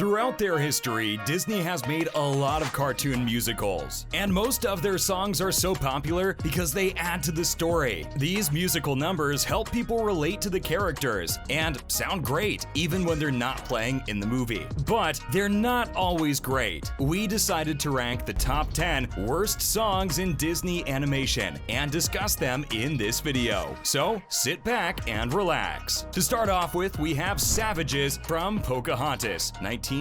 Throughout their history, Disney has made a lot of cartoon musicals, and most of their songs are so popular because they add to the story. These musical numbers help people relate to the characters and sound great, even when they're not playing in the movie. But they're not always great. We decided to rank the top 10 worst songs in Disney animation and discuss them in this video. So sit back and relax. To start off with, we have Savages from Pocahontas, 1995.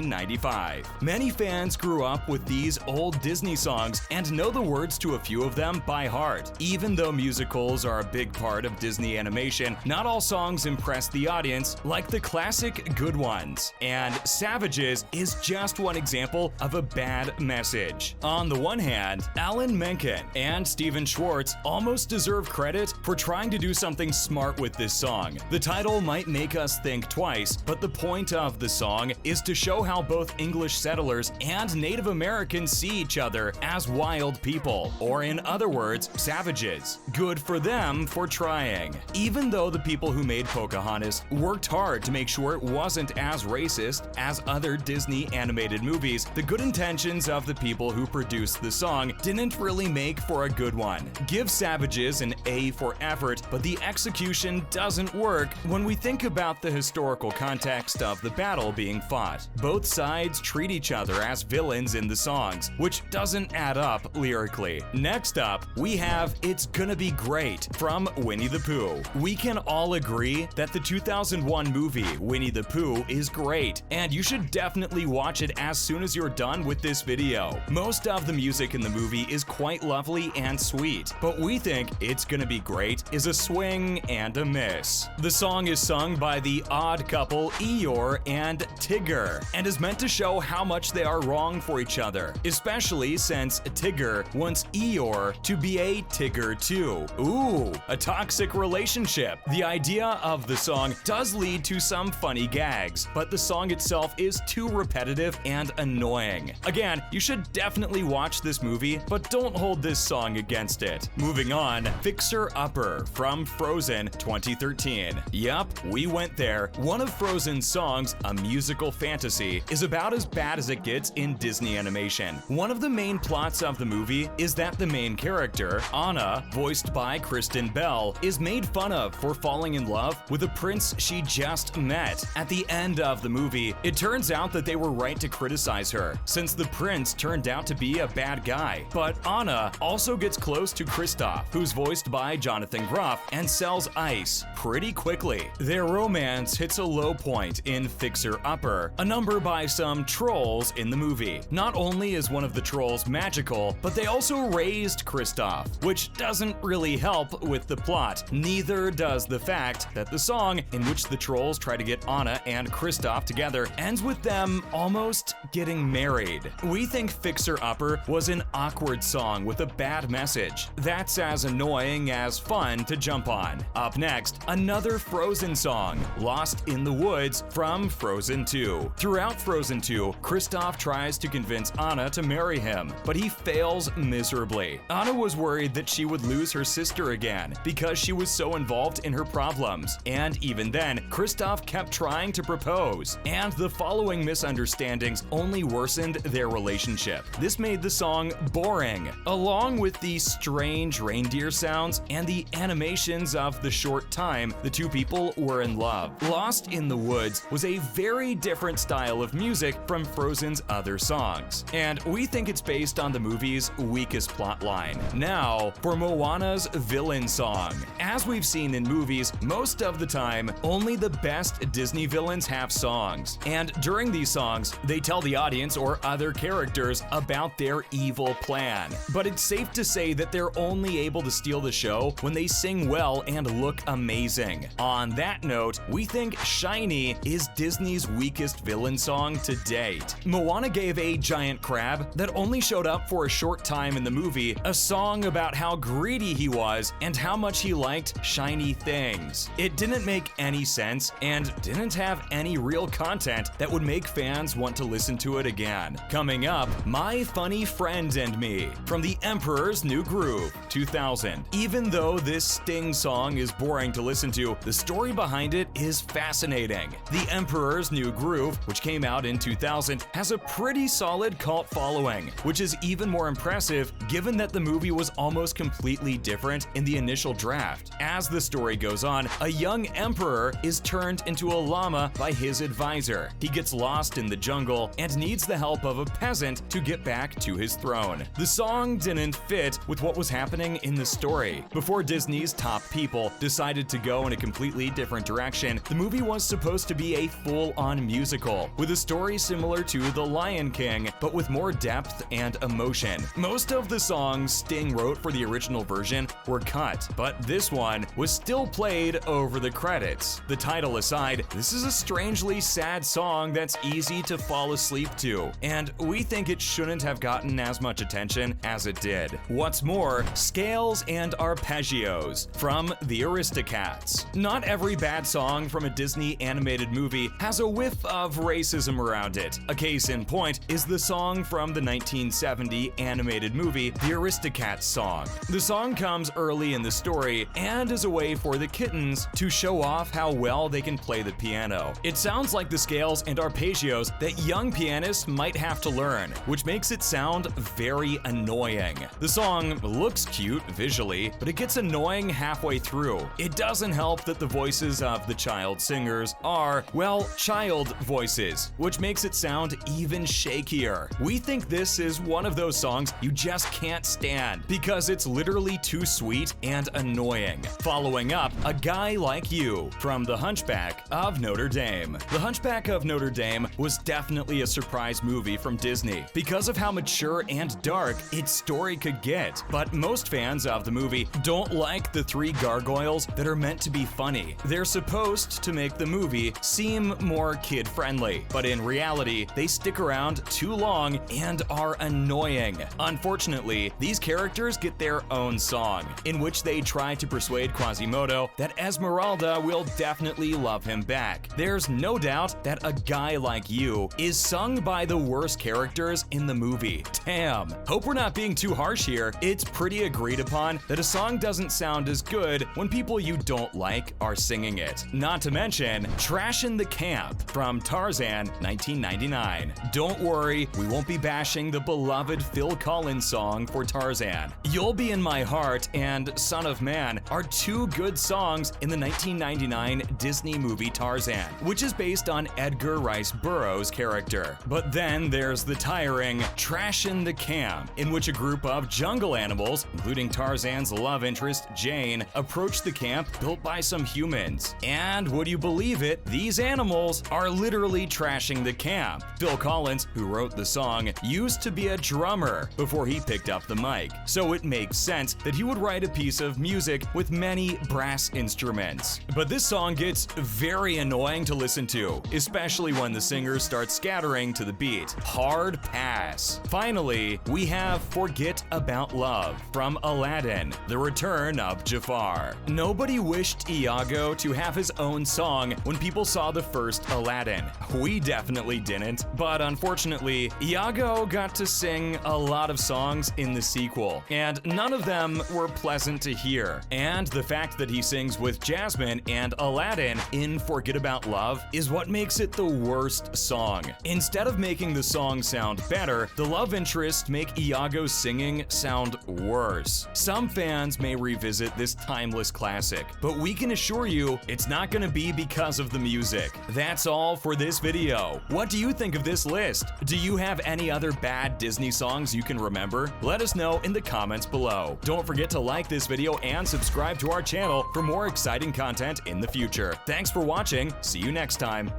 Many fans grew up with these old Disney songs and know the words to a few of them by heart. Even though musicals are a big part of Disney animation, not all songs impress the audience like the classic good ones. And Savages is just one example of a bad message. On the one hand, Alan Menken and Stephen Schwartz almost deserve credit for trying to do something smart with this song. The title might make us think twice, but the point of the song is to show how both English settlers and Native Americans see each other as wild people, or in other words, savages. Good for them for trying. Even though the people who made Pocahontas worked hard to make sure it wasn't as racist as other Disney animated movies, the good intentions of the people who produced the song didn't really make for a good one. Give Savages an A for effort, but the execution doesn't work when we think about the historical context of the battle being fought. Both sides treat each other as villains in the songs, which doesn't add up lyrically. Next up, we have It's Gonna Be Great from Winnie the Pooh. We can all agree that the 2001 movie Winnie the Pooh is great, and you should definitely watch it as soon as you're done with this video. Most of the music in the movie is quite lovely and sweet, but we think It's Gonna Be Great is a swing and a miss. The song is sung by the odd couple Eeyore and Tigger, and is meant to show how much they are wrong for each other, especially since Tigger wants Eeyore to be a Tigger too. Ooh, a toxic relationship. The idea of the song does lead to some funny gags, but the song itself is too repetitive and annoying. Again, you should definitely watch this movie, but don't hold this song against it. Moving on, Fixer Upper from Frozen 2013. Yup, we went there. One of Frozen's songs, a musical fantasy, is about as bad as it gets in Disney animation. One of the main plots of the movie is that the main character, Anna, voiced by Kristen Bell, is made fun of for falling in love with a prince she just met. At the end of the movie, it turns out that they were right to criticize her, since the prince turned out to be a bad guy. But Anna also gets close to Kristoff, who's voiced by Jonathan Groff, and sells ice pretty quickly. Their romance hits a low point in Fixer Upper, a number by some trolls in the movie. Not only is one of the trolls magical, but they also raised Kristoff, which doesn't really help with the plot. Neither does the fact that the song, in which the trolls try to get Anna and Kristoff together, ends with them almost getting married. We think Fixer Upper was an awkward song with a bad message. That's as annoying as fun to jump on. Up next, another Frozen song, Lost in the Woods from Frozen 2. Throughout Frozen 2, Kristoff tries to convince Anna to marry him, but he fails miserably. Anna was worried that she would lose her sister again because she was so involved in her problems. And even then, Kristoff kept trying to propose, and the following misunderstandings only worsened their relationship. This made the song boring, along with the strange reindeer sounds and the animations of the short time the two people were in love. Lost in the Woods was a very different style of music from Frozen's other songs, and we think it's based on the movie's weakest plotline. Now, for Moana's villain song. As we've seen in movies, most of the time, only the best Disney villains have songs, and during these songs, they tell the audience or other characters about their evil plan. But it's safe to say that they're only able to steal the show when they sing well and look amazing. On that note, we think Shiny is Disney's weakest villain song to date. Moana gave a giant crab that only showed up for a short time in the movie a song about how greedy he was and how much he liked shiny things. It didn't make any sense and didn't have any real content that would make fans want to listen to it again. Coming up, My Funny Friend and Me from The Emperor's New Groove, 2000. Even though this Sting song is boring to listen to, the story behind it is fascinating. The Emperor's New Groove, which came came out in 2000, has a pretty solid cult following, which is even more impressive given that the movie was almost completely different in the initial draft. As the story goes on, a young emperor is turned into a llama by his advisor. He gets lost in the jungle and needs the help of a peasant to get back to his throne. The song didn't fit with what was happening in the story. Before Disney's top people decided to go in a completely different direction, the movie was supposed to be a full-on musical, with a story similar to The Lion King, but with more depth and emotion. Most of the songs Sting wrote for the original version were cut, but this one was still played over the credits. The title aside, this is a strangely sad song that's easy to fall asleep to, and we think it shouldn't have gotten as much attention as it did. What's more, scales and arpeggios from the Aristocats. Not every bad song from a Disney animated movie has a whiff of racism around it. A case in point is the song from the 1970 animated movie, The Aristocats song. The song comes early in the story and is a way for the kittens to show off how well they can play the piano. It sounds like the scales and arpeggios that young pianists might have to learn, which makes it sound very annoying. The song looks cute visually, but it gets annoying halfway through. It doesn't help that the voices of the child singers are, well, child voices, which makes it sound even shakier. We think this is one of those songs you just can't stand because it's literally too sweet and annoying. Following up, A Guy Like You from The Hunchback of Notre Dame. The Hunchback of Notre Dame was definitely a surprise movie from Disney because of how mature and dark its story could get. But most fans of the movie don't like the three gargoyles that are meant to be funny. They're supposed to make the movie seem more kid-friendly, but in reality, they stick around too long and are annoying. Unfortunately, these characters get their own song, in which they try to persuade Quasimodo that Esmeralda will definitely love him back. There's no doubt that A Guy Like You is sung by the worst characters in the movie. Damn. Hope we're not being too harsh here. It's pretty agreed upon that a song doesn't sound as good when people you don't like are singing it. Not to mention Trashin' the Camp from Tarzan 1999. Don't worry, we won't be bashing the beloved Phil Collins song for Tarzan. You'll Be in My Heart and Son of Man are two good songs in the 1999 Disney movie Tarzan, which is based on Edgar Rice Burroughs' character. But then there's the tiring Trashin' the Camp, in which a group of jungle animals, including Tarzan's love interest Jane, approach the camp built by some humans. And would you believe it, these animals are literally trashing the camp. Phil Collins, who wrote the song, used to be a drummer before he picked up the mic, so it makes sense that he would write a piece of music with many brass instruments. But this song gets very annoying to listen to, especially when the singers start scattering to the beat. Hard pass. Finally, we have Forget About Love from Aladdin, The Return of Jafar. Nobody wished Iago to have his own song when people saw the first Aladdin. We definitely didn't, but unfortunately, Iago got to sing a lot of songs in the sequel, and none of them were pleasant to hear. And the fact that he sings with Jasmine and Aladdin in Forget About Love is what makes it the worst song. Instead of making the song sound better, the love interests make Iago's singing sound worse. Some fans may revisit this timeless classic, but we can assure you it's not gonna be because of the music. That's all for this video. What do you think of this list? Do you have any other bad Disney songs you can remember? Let us know in the comments below. Don't forget to like this video and subscribe to our channel for more exciting content in the future. Thanks for watching. See you next time.